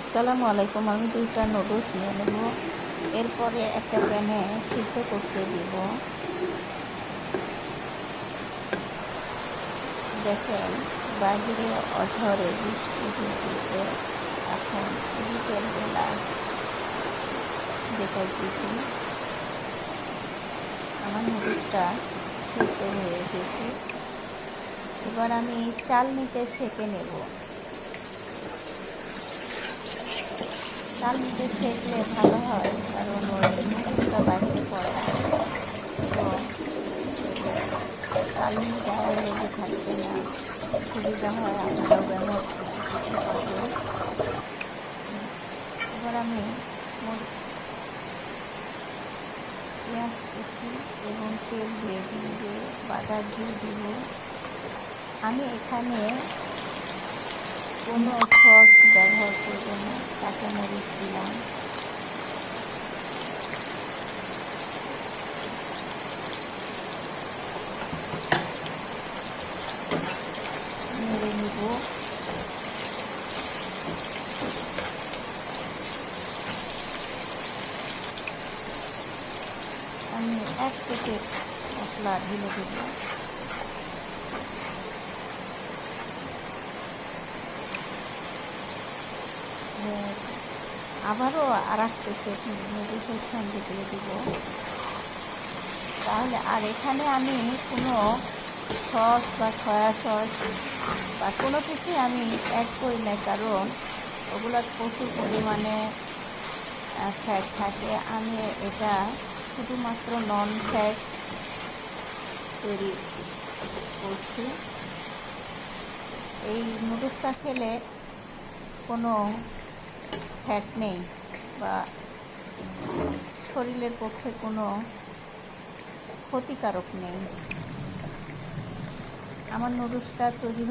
আসসালামু আলাইকুম। আমি দুইটা নুডলস নিয়ে নেব। এরপরে একটা প্যানে সিদ্ধ করতে দিব। দেখেন বাইরে অঝরে বৃষ্টি হইতেছে। এখন বিকেল বেলা দেখাইতেছি আমার নুডলসটা সিদ্ধ হয়ে গেছে। এবার আমি চাল নিতে সেঁকে নেব। চাল নিতে সেঁকলে ভালো হয়, কারণ ওই নুডলসটা বাইরে পড়ে না এবং চালনি গায়ে লেগে থাকবে না, সুবিধা হয়, আপনারাও ব্যবহার করতে পারবেন। এবার আমি পেঁয়াজ কুচি এবং তেল দিয়ে বাটা ঘি দিব। আমি এখানে কোনো সস ব্যবহার করব না, কাঁচামরিচ দিলাম। নেড়ে নিব। আমি 1 প্যাকেট মশলা ঢেলে দেব। আবারও আর 1 প্যাকেট নুডলসের সঙ্গে দিয়ে দিব। তাহলে আর এখানে আমি কোনো সস বা সয়া সস বা কোনো কিছুই আমি অ্যাড করি না, কারণ ওগুলো প্রচুর পরিমাণে ফ্যাট থাকে। আমি এটা শুধুমাত্র নন ফ্যাট তৈরি করছি। এই নুডলসটা খেলে কোনো ফ্যাট নেই বা শরীরের পক্ষে কোনো ক্ষতিকারক নেই। আমার নুডলসটা তৈরি